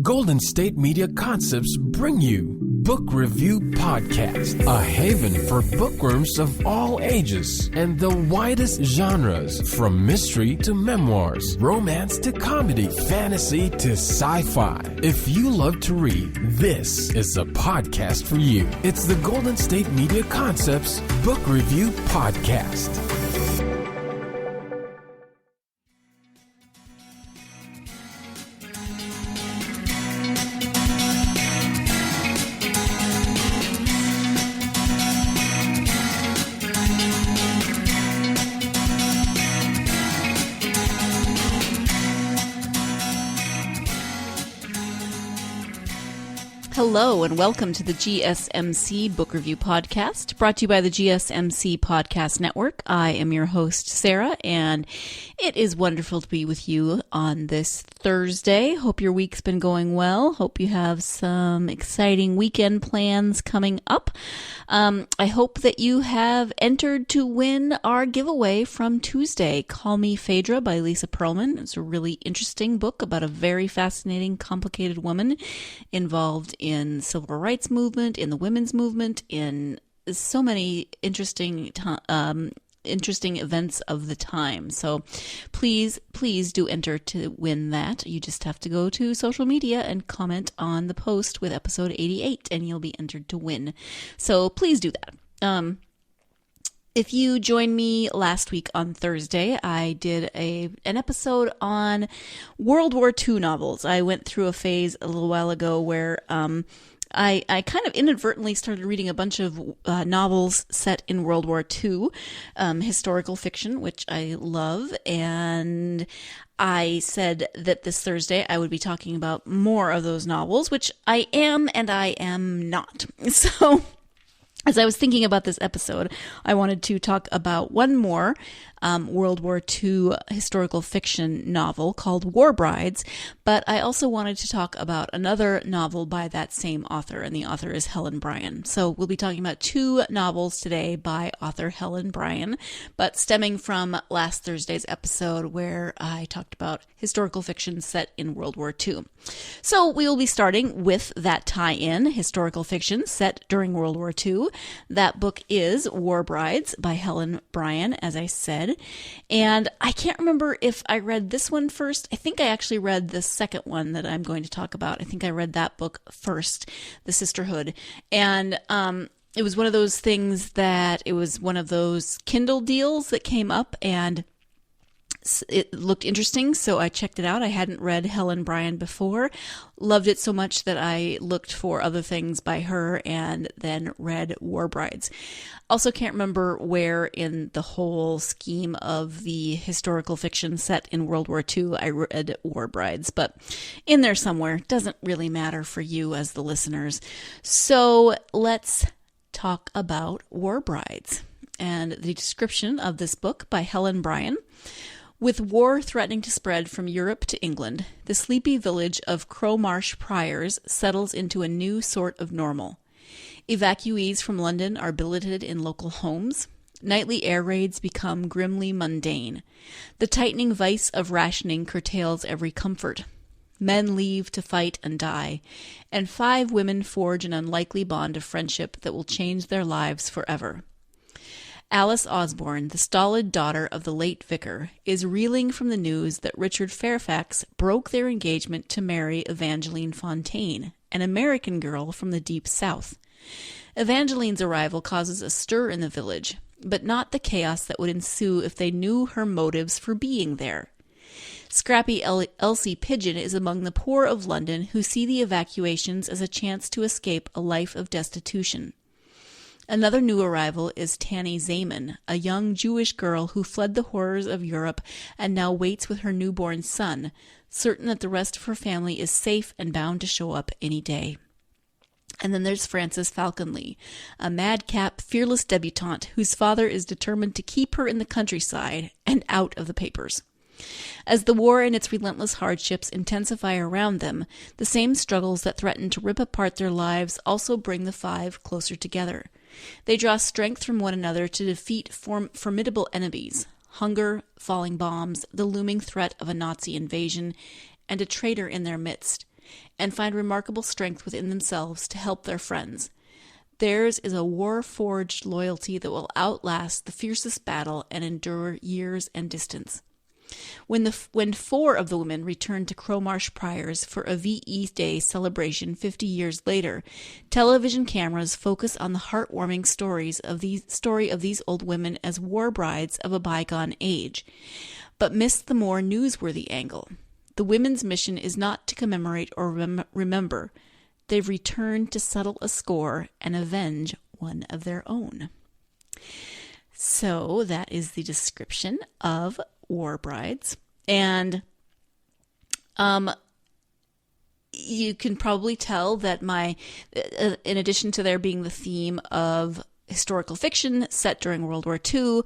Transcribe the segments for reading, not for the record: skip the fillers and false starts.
Golden State Media Concepts bring you Book Review Podcast, a haven for bookworms of all ages and the widest genres, from mystery to memoirs, romance to comedy, fantasy to sci-fi. If you love to read, this is a podcast for you. It's the Golden State Media Concepts Book Review Podcast. Hello and welcome to the GSMC Book Review Podcast, brought to you by the GSMC Podcast Network. I am your host, Sarah, and it is wonderful to be with you on this Thursday. Hope your week's been going well. Hope you have some exciting weekend plans coming up. I hope that you have entered to win our giveaway from Tuesday, Call Me Phaedra by Lisa Pearlman. It's a really interesting book about a very fascinating, complicated woman involved in civil rights movement, in the women's movement, in so many interesting events of the time. So please do enter to win that. You just have to go to social media and comment on the post with episode 88 and you'll be entered to win. So please do that. If you joined me last week on Thursday, I did an episode on World War II novels. I went through a phase a little while ago where I kind of inadvertently started reading a bunch of novels set in World War II, historical fiction, which I love, and I said that this Thursday I would be talking about more of those novels, which I am and I am not. So as I was thinking about this episode, I wanted to talk about one more World War II historical fiction novel called War Brides, but I also wanted to talk about another novel by that same author, and the author is Helen Bryan. So we'll be talking about two novels today by author Helen Bryan, but stemming from last Thursday's episode where I talked about historical fiction set in World War II. So we will be starting with that tie-in, historical fiction set during World War II. That book is War Brides by Helen Bryan, as I said. And I can't remember if I read this one first. I think I actually read the second one that I'm going to talk about. I think I read that book first, The Sisterhood. And it was one of those things that it was one of those Kindle deals that came up and it looked interesting, so I checked it out. I hadn't read Helen Bryan before. Loved it so much that I looked for other things by her and then read War Brides. Also can't remember where in the whole scheme of the historical fiction set in World War II I read War Brides, but in there somewhere. Doesn't really matter for you as the listeners. So let's talk about War Brides and the description of this book by Helen Bryan. With war threatening to spread from Europe to England, the sleepy village of Crowmarsh Priors settles into a new sort of normal. Evacuees from London are billeted in local homes. Nightly air raids become grimly mundane. The tightening vice of rationing curtails every comfort. Men leave to fight and die, and 5 women forge an unlikely bond of friendship that will change their lives forever. Alice Osborne, the stolid daughter of the late vicar, is reeling from the news that Richard Fairfax broke their engagement to marry Evangeline Fontaine, an American girl from the deep south. Evangeline's arrival causes a stir in the village, but not the chaos that would ensue if they knew her motives for being there. Scrappy Elsie Pigeon is among the poor of London who see the evacuations as a chance to escape a life of destitution. Another new arrival is Tanny Zaman, a young Jewish girl who fled the horrors of Europe and now waits with her newborn son, certain that the rest of her family is safe and bound to show up any day. And then there's Frances Falconley, a madcap, fearless debutante whose father is determined to keep her in the countryside and out of the papers. As the war and its relentless hardships intensify around them, the same struggles that threaten to rip apart their lives also bring the 5 closer together. They draw strength from one another to defeat formidable enemies: hunger, falling bombs, the looming threat of a Nazi invasion, and a traitor in their midst. and find remarkable strength within themselves to help their friends. Theirs is a war-forged loyalty that will outlast the fiercest battle and endure years and distance. When 4 of the women returned to Crowmarsh Priors for a VE Day celebration 50 years later, television cameras focus on the heartwarming story of these old women as war brides of a bygone age, but miss the more newsworthy angle. The women's mission is not to commemorate or remember. They've returned to settle a score and avenge one of their own. So that is the description of War Brides. And you can probably tell that in addition to there being the theme of historical fiction set during World War II,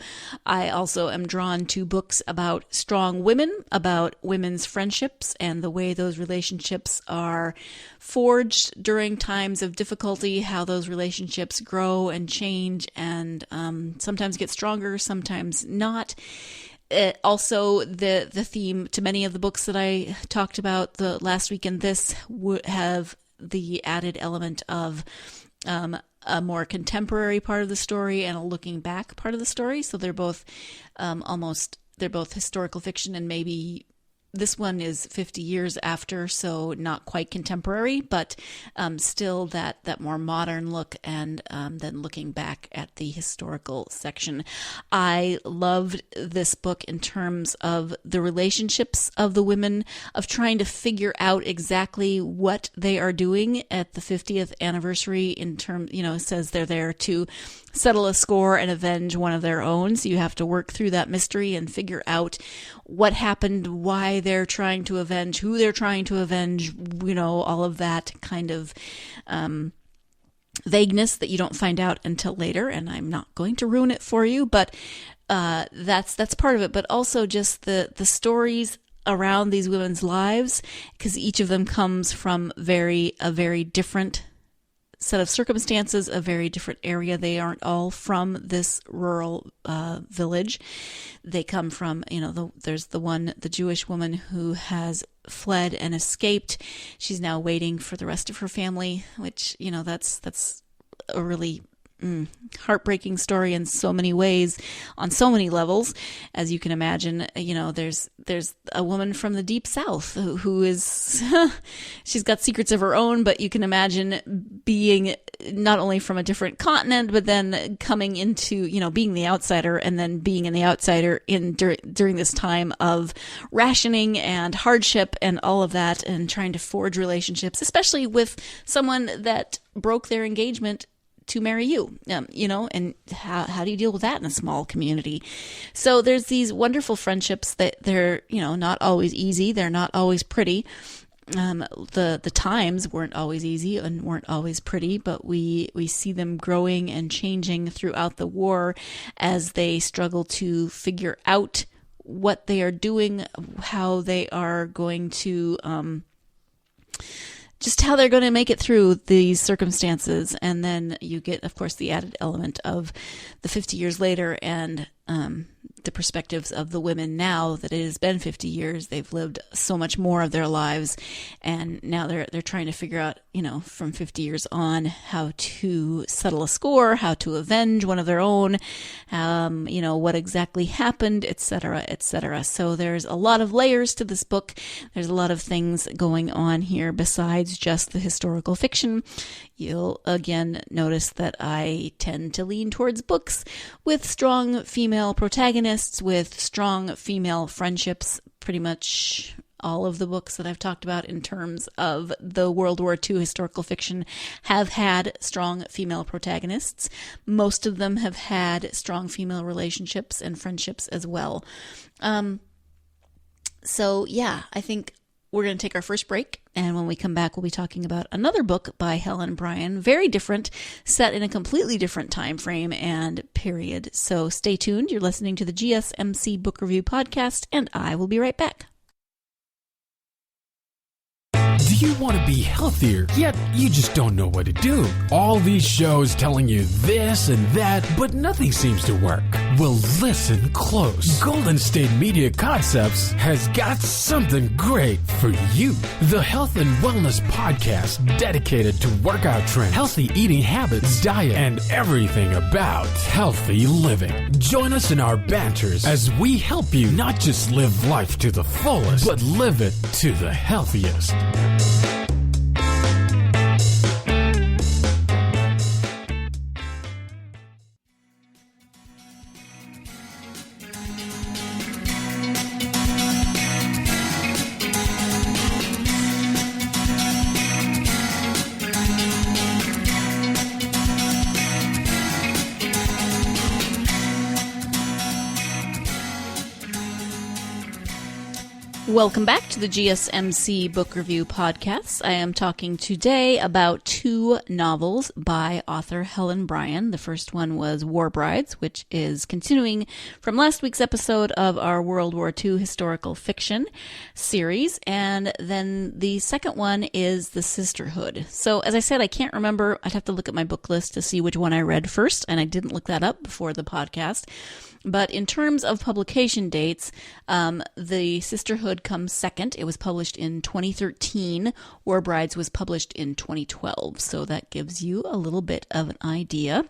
I also am drawn to books about strong women, about women's friendships and the way those relationships are forged during times of difficulty, how those relationships grow and change and sometimes get stronger, sometimes not. Also, the theme to many of the books that I talked about the last week and this would have the added element of a more contemporary part of the story and a looking back part of the story. So they're both they're both historical fiction, and maybe this one is 50 years after, so not quite contemporary, but still that more modern look, and then looking back at the historical section. I loved this book in terms of the relationships of the women, of trying to figure out exactly what they are doing at the 50th anniversary it says they're there to settle a score and avenge one of their own. So you have to work through that mystery and figure out what happened, why they're trying to avenge, who they're trying to avenge, all of that kind of vagueness that you don't find out until later. And I'm not going to ruin it for you, but that's part of it. But also just the stories around these women's lives, because each of them comes from a very different set of circumstances, a very different area. They aren't all from this rural village. They come from, there's the Jewish woman who has fled and escaped. She's now waiting for the rest of her family, which, that's a really heartbreaking story in so many ways, on so many levels, as you can imagine. There's a woman from the deep south who is she's got secrets of her own, but you can imagine being not only from a different continent, but then coming into being the outsider, and then being the outsider during this time of rationing and hardship and all of that, and trying to forge relationships, especially with someone that broke their engagement to marry you, and how do you deal with that in a small community? So there's these wonderful friendships that they're, not always easy. They're not always pretty. The times weren't always easy and weren't always pretty, but we see them growing and changing throughout the war as they struggle to figure out what they are doing, how they are going to, just how they're going to make it through these circumstances. And then you get, of course, the added element of the 50 years later and the perspectives of the women now that it has been 50 years. They've lived so much more of their lives, and now they're trying to figure out, from 50 years on, how to settle a score, how to avenge one of their own, what exactly happened, etc., etc. So there's a lot of layers to this book. There's a lot of things going on here besides just the historical fiction. You'll again notice that I tend to lean towards books with strong female protagonists, with strong female friendships. Pretty much all of the books that I've talked about in terms of the World War II historical fiction have had strong female protagonists. Most of them have had strong female relationships and friendships as well. So yeah, I think we're going to take our first break, and when we come back, we'll be talking about another book by Helen Bryan, very different, set in a completely different time frame and period. So stay tuned. You're listening to the GSMC Book Review Podcast, and I will be right back. Do you want to be healthier, yet you just don't know what to do? All these shows telling you this and that, but nothing seems to work. Well, listen close. Golden State Media Concepts has got something great for you. The Health and Wellness Podcast, dedicated to workout trends, healthy eating habits, diet, and everything about healthy living. Join us in our banters as we help you not just live life to the fullest, but live it to the healthiest. Welcome back to the GSMC Book Review Podcast. I am talking today about two novels by author Helen Bryan. The first one was War Brides, which is continuing from last week's episode of our World War II historical fiction series. And then the second one is The Sisterhood. So as I said, I can't remember. I'd have to look at my book list to see which one I read first, and I didn't look that up before the podcast. But in terms of publication dates, The Sisterhood comes second. It was published in 2013. War Brides was published in 2012. So that gives you a little bit of an idea.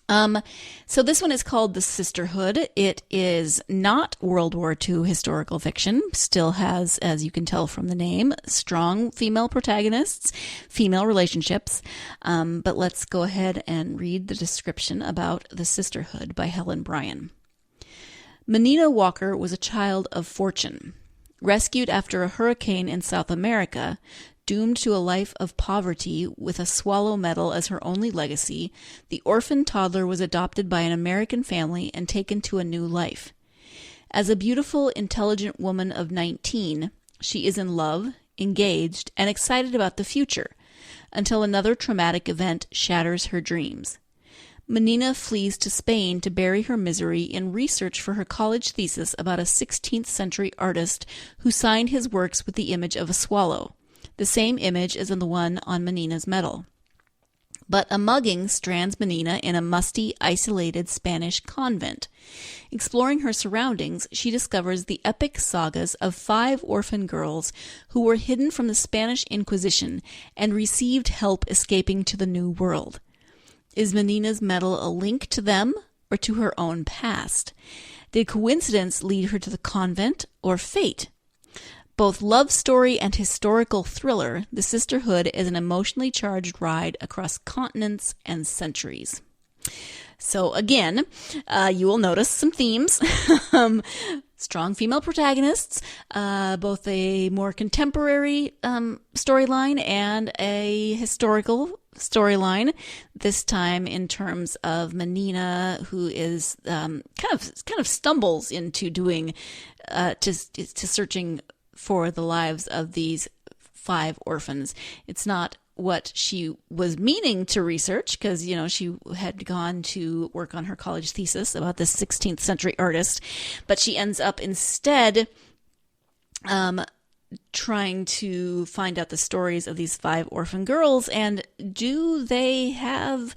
So this one is called The Sisterhood. It is not World War II historical fiction. Still has, as you can tell from the name, strong female protagonists, female relationships. But let's go ahead and read the description about The Sisterhood by Helen Bryan. Menina Walker was a child of fortune. Rescued after a hurricane in South America, doomed to a life of poverty with a swallow medal as her only legacy, the orphan toddler was adopted by an American family and taken to a new life. As a beautiful, intelligent woman of 19, she is in love, engaged, and excited about the future, until another traumatic event shatters her dreams. Menina flees to Spain to bury her misery in research for her college thesis about a 16th century artist who signed his works with the image of a swallow, the same image as in the one on Menina's medal. But a mugging strands Menina in a musty, isolated Spanish convent. Exploring her surroundings, she discovers the epic sagas of 5 orphan girls who were hidden from the Spanish Inquisition and received help escaping to the New World. Is Menina's medal a link to them or to her own past? Did coincidence lead her to the convent or fate? Both love story and historical thriller, The Sisterhood is an emotionally charged ride across continents and centuries. So again, you will notice some themes. Strong female protagonists, both a more contemporary storyline and a historical storyline, this time in terms of Menina, who is kind of stumbles into doing to searching for the lives of these 5 orphans. It's not what she was meaning to research, because, you know, she had gone to work on her college thesis about this 16th century artist, but she ends up instead trying to find out the stories of these 5 orphan girls, and do they have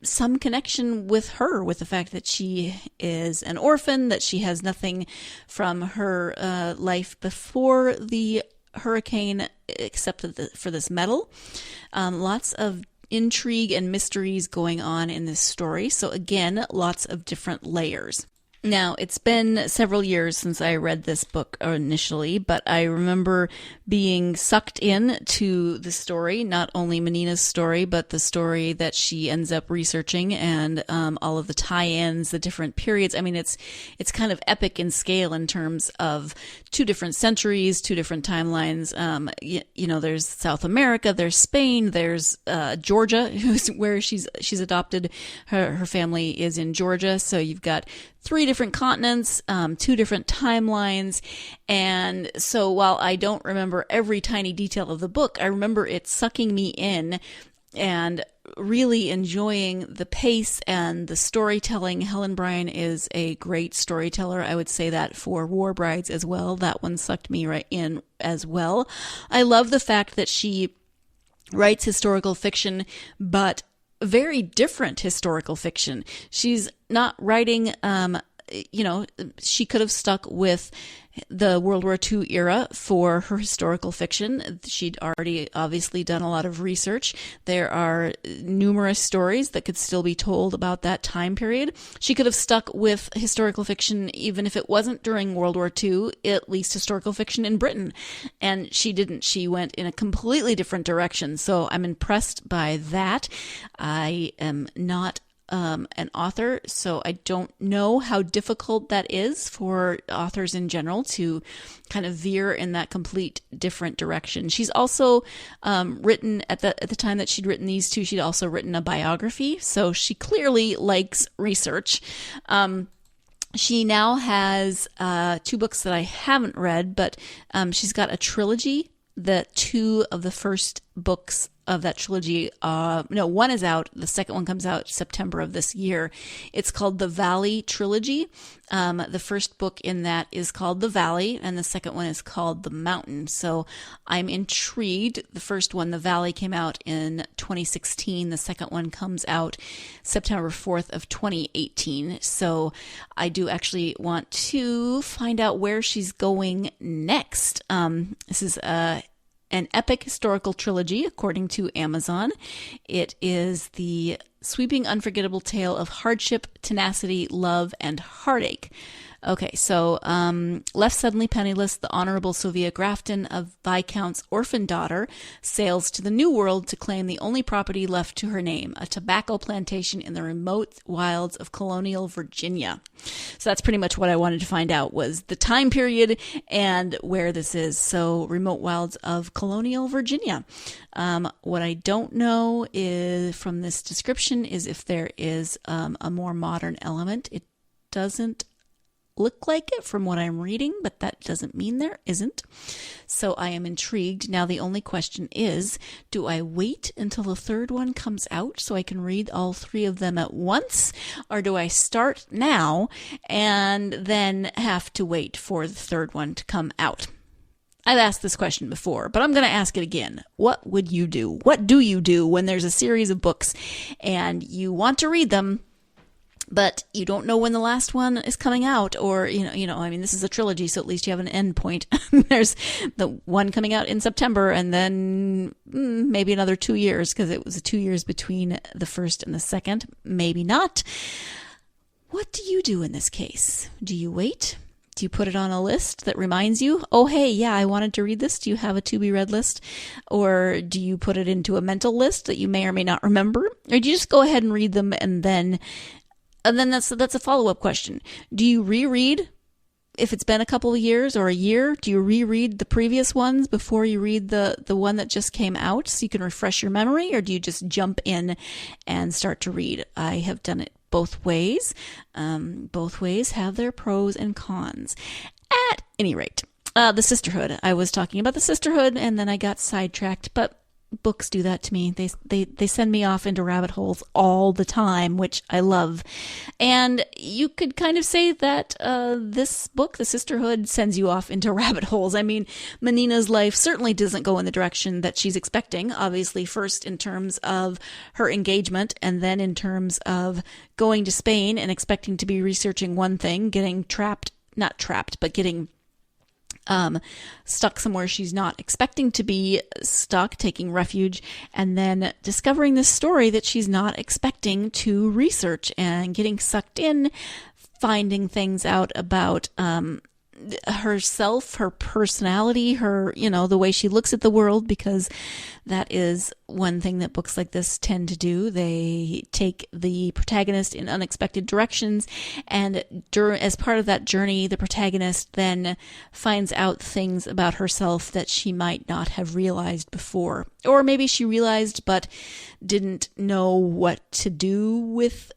some connection with her, with the fact that she is an orphan, that she has nothing from her life before the hurricane except for this medal. Lots of intrigue and mysteries going on in this story. So again, lots of different layers. Now, it's been several years since I read this book initially, but I remember being sucked in to the story, not only Menina's story, but the story that she ends up researching, and all of the tie-ins, the different periods. I mean, it's kind of epic in scale in terms of 2 different centuries, 2 different timelines. You know, there's South America, there's Spain, there's Georgia, where she's adopted. Her family is in Georgia, so you've got 3 different continents, 2 different timelines. And so while I don't remember every tiny detail of the book, I remember it sucking me in and really enjoying the pace and the storytelling. Helen Bryan is a great storyteller. I would say that for War Brides as well. That one sucked me right in as well. I love the fact that she writes historical fiction, but very different historical fiction. She's not writing, she could have stuck with the World War II era for her historical fiction. She'd already obviously done a lot of research. There are numerous stories that could still be told about that time period. She could have stuck with historical fiction even if it wasn't during World War II, at least historical fiction in Britain. And she didn't. She went in a completely different direction. So I'm impressed by that. I am not an author, so I don't know how difficult that is for authors in general to kind of veer in that complete different direction. She's also written at the time that she'd written these two, she'd also written a biography, so she clearly likes research. She now has 2 books that I haven't read, but she's got a trilogy. The 2 of the first books of that trilogy, one is out. The second one comes out September of this year. It's called the Valley Trilogy. The first book in that is called The Valley, and the second one is called The Mountain. So I'm intrigued. The first one, The Valley, came out in 2016. The second one comes out September 4th of 2018. So I do actually want to find out where she's going next. This is an epic historical trilogy, according to Amazon. It is the sweeping, unforgettable tale of hardship, tenacity, love, and heartache. Okay, so left suddenly penniless, the Honorable Sophia Grafton, a Viscount's orphan daughter, sails to the New World to claim the only property left to her name, a tobacco plantation in the remote wilds of colonial Virginia. So that's pretty much what I wanted to find out, was the time period and where this is. So remote wilds of colonial Virginia. What I don't know is from this description is if there is a more modern element. It doesn't look like it from what I'm reading, but that doesn't mean there isn't. So I am intrigued. Now the only question is, do I wait until the third one comes out so I can read all 3 of them at once? Or do I start now and then have to wait for the third one to come out? I've asked this question before, but I'm going to ask it again. What would you do? What do you do when there's a series of books and you want to read them, but you don't know when the last one is coming out? Or, this is a trilogy, so at least you have an end point. There's the one coming out in September and then maybe another 2 years, because it was 2 years between the first and the second. Maybe not. What do you do in this case? Do you wait? Do you put it on a list that reminds you, oh, hey, yeah, I wanted to read this? Do you have a to-be-read list? Or do you put it into a mental list that you may or may not remember? Or do you just go ahead and read them and then that's a follow-up question. Do you reread, if it's been a couple of years or a year, do you reread the previous ones before you read the one that just came out so you can refresh your memory? Or do you just jump in and start to read? I have done it both ways. Both ways have their pros and cons. At any rate, the Sisterhood. I was talking about the Sisterhood and then I got sidetracked, but books do that to me. They send me off into rabbit holes all the time, which I love. And you could kind of say that this book, The Sisterhood, sends you off into rabbit holes. I mean, Menina's life certainly doesn't go in the direction that she's expecting. Obviously, first in terms of her engagement, and then in terms of going to Spain and expecting to be researching one thing, getting getting stuck somewhere she's not expecting to be stuck, taking refuge, and then discovering this story that she's not expecting to research and getting sucked in, finding things out about herself, her personality, her, the way she looks at the world, because that is one thing that books like this tend to do. They take the protagonist in unexpected directions, and as part of that journey, the protagonist then finds out things about herself that she might not have realized before. Or maybe she realized but didn't know what to do with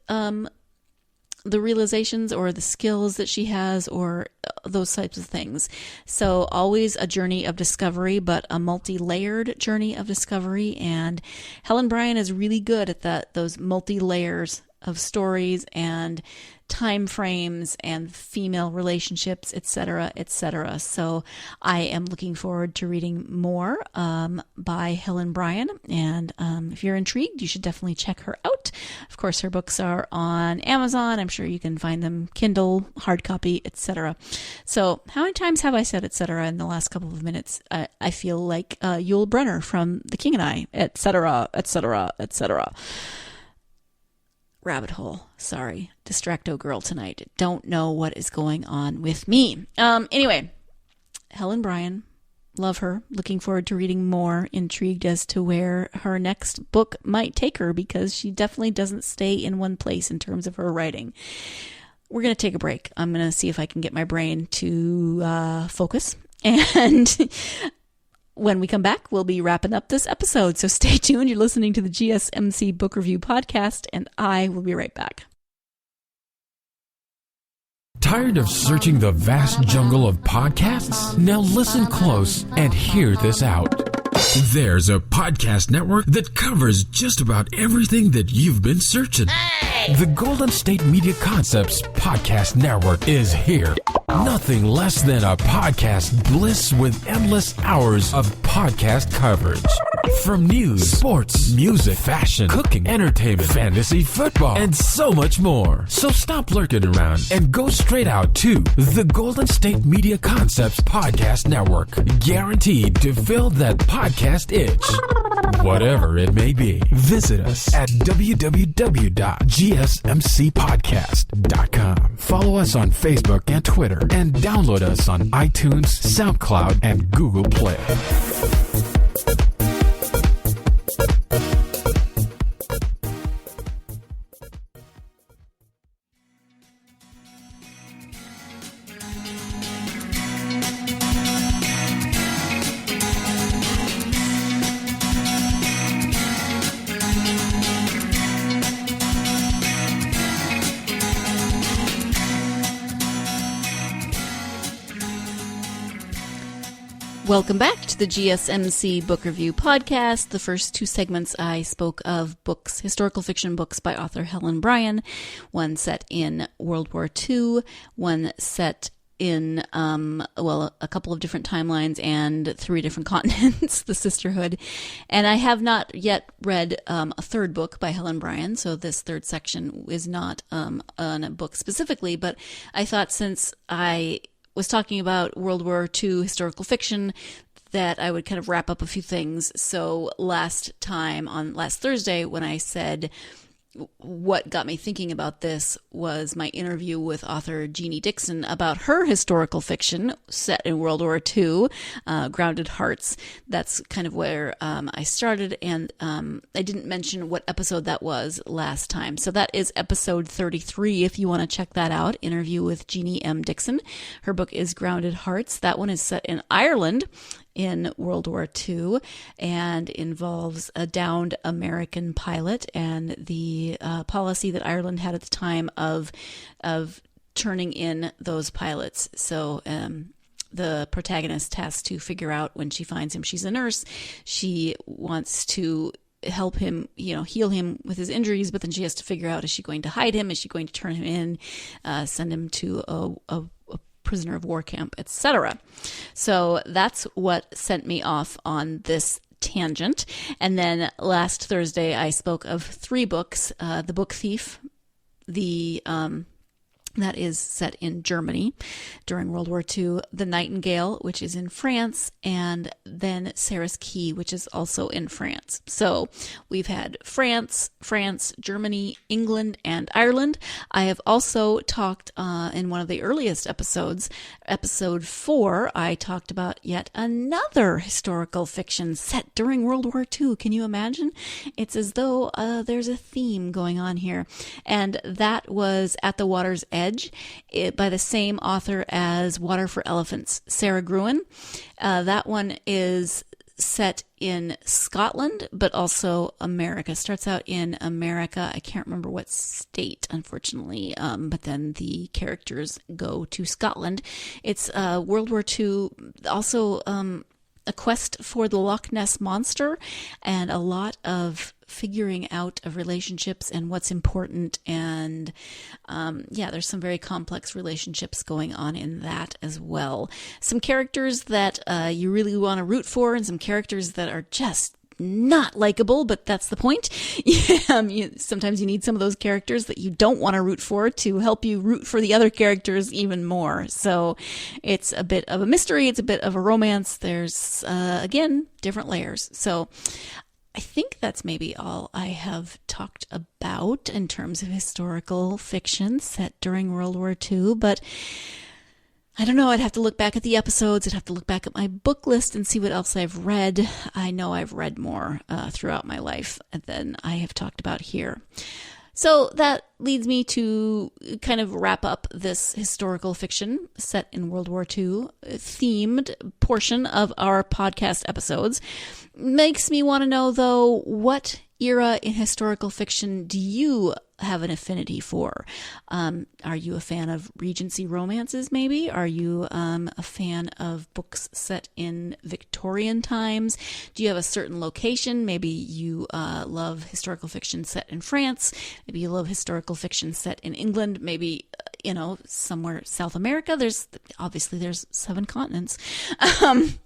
the realizations or the skills that she has or those types of things. So always a journey of discovery, but a multi-layered journey of discovery. And Helen Bryan is really good at those multi-layers of stories and time frames and female relationships, etc., etc. So I am looking forward to reading more by Helen Bryan. And if you're intrigued, you should definitely check her out. Of course, her books are on Amazon. I'm sure you can find them Kindle, hard copy, etc. So how many times have I said etc. in the last couple of minutes? I feel like Yul Brynner from The King and I, etc., etc., etc. Rabbit hole. Sorry. Distracto girl tonight. Don't know what is going on with me. Anyway, Helen Bryan. Love her. Looking forward to reading more. Intrigued as to where her next book might take her, because she definitely doesn't stay in one place in terms of her writing. We're going to take a break. I'm going to see if I can get my brain to focus. And when we come back, we'll be wrapping up this episode. So stay tuned. You're listening to the GSMC Book Review Podcast, and I will be right back. Tired of searching the vast jungle of podcasts? Now listen close and hear this out. There's a podcast network that covers just about everything that you've been searching. The Golden State Media Concepts Podcast Network is here. Nothing less than a podcast bliss with endless hours of podcast coverage. From news, sports, music, fashion, cooking, entertainment, fantasy, football, and so much more. So stop lurking around and go straight out to the Golden State Media Concepts Podcast Network. Guaranteed to fill that podcast itch. Whatever it may be. Visit us at www.gsmcpodcast.com. Follow us on Facebook and Twitter, and download us on iTunes, SoundCloud, and Google Play. Welcome back to the GSMC Book Review Podcast. The first two segments I spoke of books, historical fiction books by author Helen Bryan, one set in World War II, one set in, a couple of different timelines and 3 different continents, the Sisterhood. And I have not yet read a third book by Helen Bryan, so this third section is not on a book specifically, but I thought since I was talking about World War II historical fiction that I would kind of wrap up a few things. So last Thursday, when I said what got me thinking about this was my interview with author Jeannie Dixon about her historical fiction set in World War II, Grounded Hearts. That's kind of where I started, and I didn't mention what episode that was last time. So that is episode 33 if you want to check that out, interview with Jeannie M. Dixon. Her book is Grounded Hearts. That one is set in Ireland in World War II and involves a downed American pilot and the policy that Ireland had at the time of turning in those pilots. So the protagonist has to figure out when she finds him. She's a nurse. She wants to help him, heal him with his injuries, but then she has to figure out, is she going to hide him? Is she going to turn him in, send him to a prisoner of war camp, etc. So that's what sent me off on this tangent. And then last Thursday, I spoke of 3 books. The Book Thief, that is set in Germany during World War II, The Nightingale, which is in France, and then Sarah's Key, which is also in France. So we've had France, Germany, England, and Ireland. I have also talked in one of the earliest episodes, episode 4, I talked about yet another historical fiction set during World War II. Can you imagine? It's as though there's a theme going on here. And that was At the Water's Edge, by the same author as Water for Elephants, Sarah Gruen. That one is set in Scotland, but also America. Starts out in America. I can't remember what state, unfortunately, but then the characters go to Scotland. It's World War II, also a quest for the Loch Ness Monster, and a lot of figuring out of relationships and what's important. And there's some very complex relationships going on in that as well. Some characters that you really want to root for, and some characters that are just not likable, but that's the point. Sometimes you need some of those characters that you don't want to root for to help you root for the other characters even more. So it's a bit of a mystery. It's a bit of a romance. There's, again, different layers. So I think that's maybe all I have talked about in terms of historical fiction set during World War II, but I don't know. I'd have to look back at the episodes. I'd have to look back at my book list and see what else I've read. I know I've read more throughout my life than I have talked about here. So that leads me to kind of wrap up this historical fiction set in World War II themed portion of our podcast episodes. Makes me want to know, though, what era in historical fiction do you have an affinity for? Are you a fan of Regency romances, maybe? Are you a fan of books set in Victorian times? Do you have a certain location? Maybe you love historical fiction set in France. Maybe you love historical fiction set in England. Maybe, somewhere South America. There's 7 continents.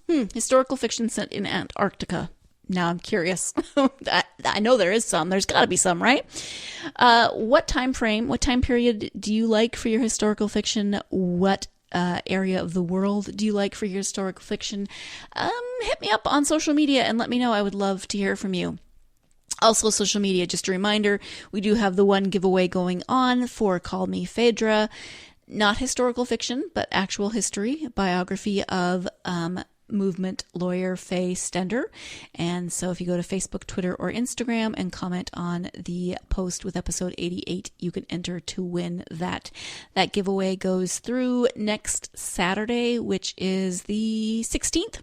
Historical fiction set in Antarctica. Now I'm curious. I know there is some. There's got to be some, right? What time period do you like for your historical fiction? What area of the world do you like for your historical fiction? Hit me up on social media and let me know. I would love to hear from you. Also, social media, just a reminder, we do have the one giveaway going on for Call Me Phaedra. Not historical fiction, but actual history, biography of movement lawyer Faye Stender. And so if you go to Facebook, Twitter, or Instagram and comment on the post with episode 88, you can enter to win that. That giveaway goes through next Saturday, which is the 16th.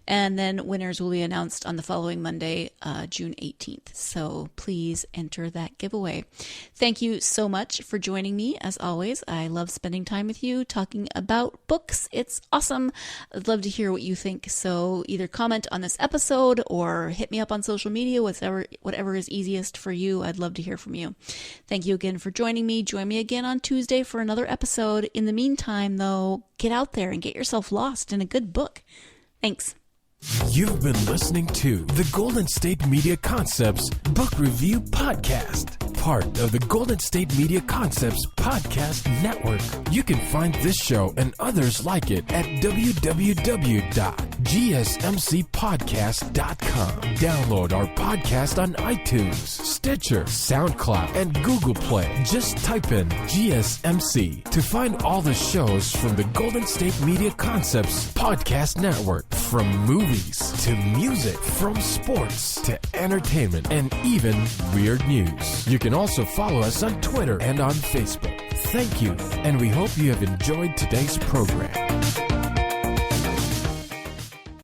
And then winners will be announced on the following Monday, June 18th. So please enter that giveaway. Thank you so much for joining me. As always, I love spending time with you talking about books. It's awesome. I'd love to hear what you think. So either comment on this episode or hit me up on social media, whatever is easiest for you. I'd love to hear from you. Thank you again for joining me. Join me again on Tuesday for another episode. In the meantime, though, get out there and get yourself lost in a good book. Thanks. You've been listening to the Golden State Media Concepts Book Review Podcast, part of the Golden State Media Concepts Podcast Network. You can find this show and others like it at www.gsmcpodcast.com. Download our podcast on iTunes, Stitcher, SoundCloud, and Google Play. Just type in GSMC to find all the shows from the Golden State Media Concepts Podcast Network, from movies to music, from sports to entertainment, and even weird news. You can also follow us on Twitter and on Facebook. Thank you, and we hope you have enjoyed today's program.